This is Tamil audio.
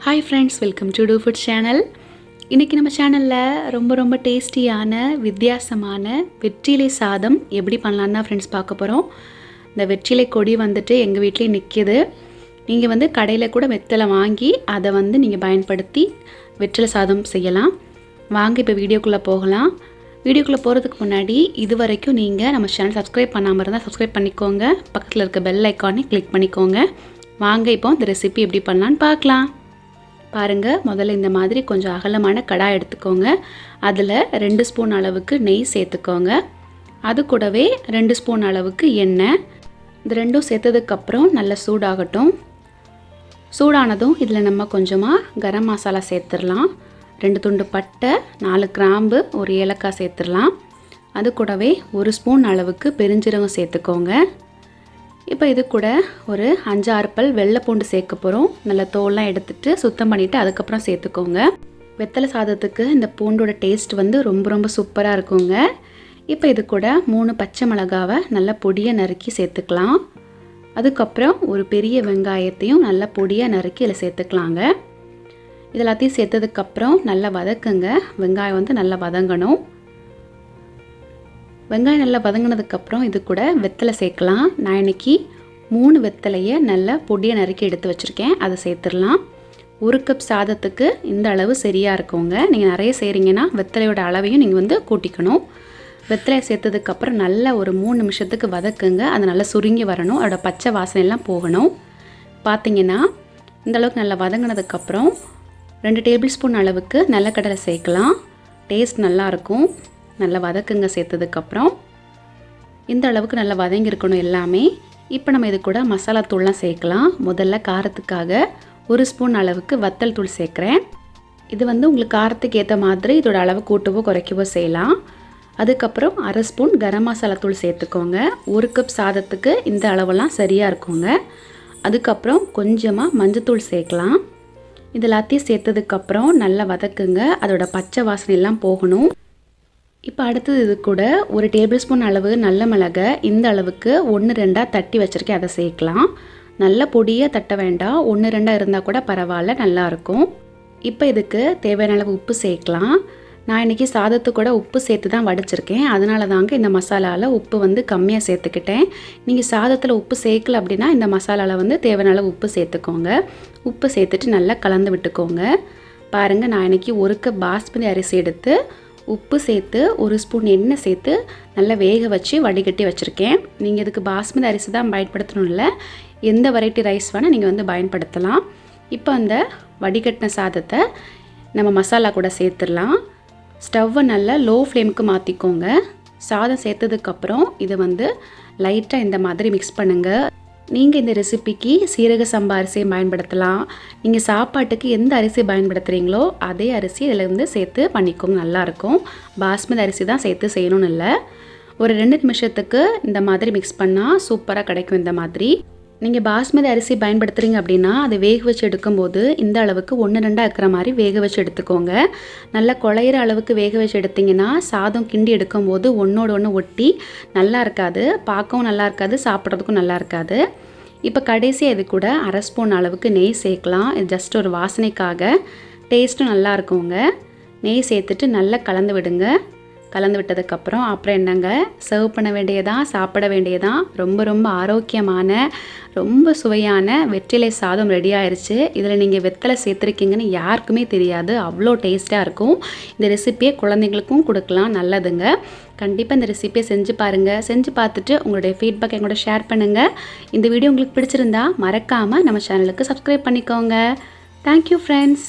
Hi friends, welcome to Do Food channel. இன்னைக்கு நம்ம சேனல்ல ரொம்ப டேஸ்டியான வித்தியாசமான வெற்றிலை சாதம் எப்படி பண்ணலாம்னு தான் फ्रेंड्स பார்க்க போறோம். இந்த வெற்றிலை கொடி வந்துட்டு எங்க வீட்லயே நிக்குது. நீங்க வந்து கடையில கூட வெத்தலை வாங்கி அதை வந்து நீங்க பயன்படுத்தி வெற்றிலை சாதம் செய்யலாம். வாங்க இப்ப வீடியோக்குள்ள போகலாம். வீடியோக்குள்ள போறதுக்கு முன்னாடி இதுவரைக்கும் நீங்க நம்ம சேனல் சப்ஸ்கிரைப் பண்ணாம இருந்தா சப்ஸ்கிரைப் பண்ணிக்கோங்க. பக்கத்துல இருக்க பெல் ஐகானை கிளிக் பண்ணிக்கோங்க. வாங்க இப்போ இந்த ரெசிபி எப்படி பண்ணலாம்னு பார்க்கலாம். பாருங்க முதல்ல இந்த மாதிரி கொஞ்சம் அகலமான கடாய் எடுத்துக்கோங்க. அதுல 2 ஸ்பூன் அளவுக்கு நெய் சேர்த்துக்கோங்க. அது கூடவே 2 ஸ்பூன் அளவுக்கு எண்ணெய். இது ரெண்டும் சேர்த்ததுக்கு அப்புறம் நல்லா சூடாகட்டும். சூடானதும் இதுல நம்ம கொஞ்சமா கரம் மசாலா சேர்த்துறலாம். 2 துண்டு பட்டை, 4 கிராம்பு, 1 ஏலக்காய் சேர்த்துறலாம். அது கூடவே 1 ஸ்பூன் அளவுக்கு பெருஞ்சீரகம் சேர்த்துக்கோங்க. இப்போ இது கூட ஒரு 5-6 பல் வெள்ளை பூண்டு சேர்க்க போறோம். நல்ல தோல்லாம் எடுத்துட்டு சுத்தம் பண்ணிட்டு அதுக்கு அப்புறம் சேர்த்துக்கோங்க. வெத்தலை சாதத்துக்கு இந்த பூண்டோட டேஸ்ட் வந்து ரொம்ப சூப்பரா இருக்குங்க. இப்போ இது கூட 3 பச்சை மிளகாவை நல்ல பொடியா நறுக்கி சேர்த்துக்கலாம். அதுக்கு அப்புறம் ஒரு பெரிய வெங்காயத்தையும் நல்ல பொடியா நறுக்கி இதில் சேர்த்துக்கலாங்க. இதெல்லாத்தையும் சேர்த்ததுக்கு அப்புறம் நல்லா வதக்குங்க. வெங்காயம் வந்து நல்லா வதங்கணும். வெங்காயம் நல்லா வதங்கினதுக்கு அப்புறம் இது கூட வெத்தலை சேர்க்கலாம். நான் இன்னைக்கு 3 வெத்தலையை நல்லா பொடியை நறுக்கி எடுத்து வச்சிருக்கேன். அதை சேர்த்துடலாம். 1 கப் சாதத்துக்கு இந்த அளவு சரியா இருக்குங்க. நீங்கள் நிறைய செய்கிறீங்கன்னா வெத்தலையோட அளவையும் நீங்கள் வந்து கூட்டிக்கணும். வெத்தலையை சேர்த்ததுக்கு அப்புறம் நல்லா ஒரு 3 நிமிஷத்துக்கு வதக்குங்க. அது நல்லா சுருங்கி வரணும். அதோட பச்சை வாசனை எல்லாம் போகணும். பார்த்தீங்கன்னா இந்த அளவுக்கு நல்லா வதங்கினதுக்கப்புறம் 2 டேபிள் ஸ்பூன் அளவுக்கு நிலக்கடலை சேர்க்கலாம். டேஸ்ட் நல்லாயிருக்கும். நல்லா வதக்குங்க. சேர்த்ததுக்கப்புறம் இந்த அளவுக்கு நல்லா வதங்கியிருக்கணும் எல்லாமே. இப்போ நம்ம இது கூட மசாலா தூள்லாம் சேர்க்கலாம். முதல்ல காரத்துக்காக 1 ஸ்பூன் அளவுக்கு வத்தல் தூள் சேர்க்குறேன். இது வந்து உங்களுக்கு காரத்துக்கு ஏற்ற மாதிரி இதோட அளவு கூட்டவோ குறைக்கவோ செய்யலாம். அதுக்கப்புறம் 1/2 ஸ்பூன் கரம் மசாலா தூள் சேர்த்துக்கோங்க. 1 கப் சாதத்துக்கு இந்த அளவெல்லாம் சரியாக இருக்குங்க. அதுக்கப்புறம் கொஞ்சமாக மஞ்சத்தூள் சேர்க்கலாம். இது எல்லாத்தையும் சேர்த்ததுக்கப்புறம் நல்லா வதக்குங்க. அதோட பச்சை வாசனை எல்லாம் போகணும். இப்போ அடுத்தது இது கூட 1 டேபிள் ஸ்பூன் அளவு நல்ல மிளகை இந்த அளவுக்கு 1-2 தட்டி வச்சுருக்கேன். அதை சேர்க்கலாம். நல்ல பொடியாக தட்ட வேண்டாம். 1-2 இருந்தால் கூட பரவாயில்ல, நல்லாயிருக்கும். இப்போ இதுக்கு தேவையான அளவு உப்பு சேர்க்கலாம். நான் இன்றைக்கி சாதத்து கூட உப்பு சேர்த்து தான் வடிச்சிருக்கேன். அதனால தாங்க இந்த மசாலாவில் உப்பு வந்து கம்மியாக சேர்த்துக்கிட்டேன். நீங்கள் சாதத்தில் உப்பு சேர்க்கல அப்படின்னா இந்த மசாலாவில் வந்து தேவையான அளவு உப்பு சேர்த்துக்கோங்க. உப்பு சேர்த்துட்டு நல்லா கலந்து விட்டுக்கோங்க. பாருங்கள், நான் இன்றைக்கி 1 கப் பாஸ்மதி அரிசி எடுத்து உப்பு சேர்த்து 1 ஸ்பூன் எண்ணெய் சேர்த்து நல்லா வேக வச்சு வடிகட்டி வச்சுருக்கேன். நீங்கள் இதுக்கு பாஸ்மதி அரிசி தான் பயன்படுத்தணும் இல்லை, எந்த வெரைட்டி ரைஸ் வேணால் நீங்கள் வந்து பயன்படுத்தலாம். இப்போ அந்த வடிகட்டின சாதத்தை நம்ம மசாலா கூட சேர்த்துடலாம். ஸ்டவ்வை நல்லா லோ ஃப்ளேமுக்கு மாற்றிக்கோங்க. சாதம் சேர்த்ததுக்கப்புறம் இதை வந்து லைட்டாக இந்த மாதிரி மிக்ஸ் பண்ணுங்கள். நீங்கள் இந்த ரெசிபிக்கு சீரக சம்பா அரிசியை பயன்படுத்தலாம். நீங்கள் சாப்பாட்டுக்கு எந்த அரிசி பயன்படுத்துகிறீங்களோ அதே அரிசி இதில் வந்து சேர்த்து பண்ணிக்கோங்க. நல்லாயிருக்கும். பாஸ்மதி அரிசி தான் சேர்த்து செய்யணும்னு இல்லை. ஒரு 2 நிமிஷத்துக்கு இந்த மாதிரி மிக்ஸ் பண்ணால் சூப்பராக கிடைக்கும். இந்த மாதிரி நீங்கள் பாஸ்மதி அரிசி பயன்படுத்துகிறீங்க அப்படின்னா அதை வேக வச்சு எடுக்கும்போது இந்த அளவுக்கு 1-2 இருக்கிற மாதிரி வேக வச்சு எடுத்துக்கோங்க. நல்லா குழையிற அளவுக்கு வேக வச்சு எடுத்திங்கன்னா சாதம் கிண்டி எடுக்கும்போது ஒன்றோட ஒன்று ஒட்டி நல்லா இருக்காது, பார்க்கவும் நல்லா இருக்காது, சாப்பிட்றதுக்கும் நல்லா இருக்காது. இப்போ கடைசியாக இது கூட 1/2 ஸ்பூன் அளவுக்கு நெய் சேர்க்கலாம். இது ஜஸ்ட் ஒரு வாசனைக்காக. டேஸ்ட்டும் நல்லா இருக்குங்க. நெய் சேர்த்துட்டு நல்லா கலந்து விடுங்க. கலந்து விட்டதுக்கப்புறம் அப்புறம் என்னங்க, சர்வ் பண்ண வேண்டியதான், சாப்பிட வேண்டியதான். ரொம்ப ஆரோக்கியமான ரொம்ப சுவையான வெற்றிலை சாதம் ரெடி ஆயிடுச்சு. இதில் நீங்கள் வெத்தலை சேர்த்துருக்கீங்கன்னு யாருக்குமே தெரியாது, அவ்வளோ டேஸ்ட்டாக இருக்கும். இந்த ரெசிப்பியை குழந்தைங்களுக்கும் கொடுக்கலாம், நல்லதுங்க. கண்டிப்பாக இந்த ரெசிப்பியை செஞ்சு பாருங்கள். செஞ்சு பார்த்துட்டு உங்களுடைய ஃபீட்பேக் எங்களோட ஷேர் பண்ணுங்கள். இந்த வீடியோ உங்களுக்கு பிடிச்சிருந்தா மறக்காமல் நம்ம சேனலுக்கு சப்ஸ்கிரைப் பண்ணிக்கோங்க. Thank you friends.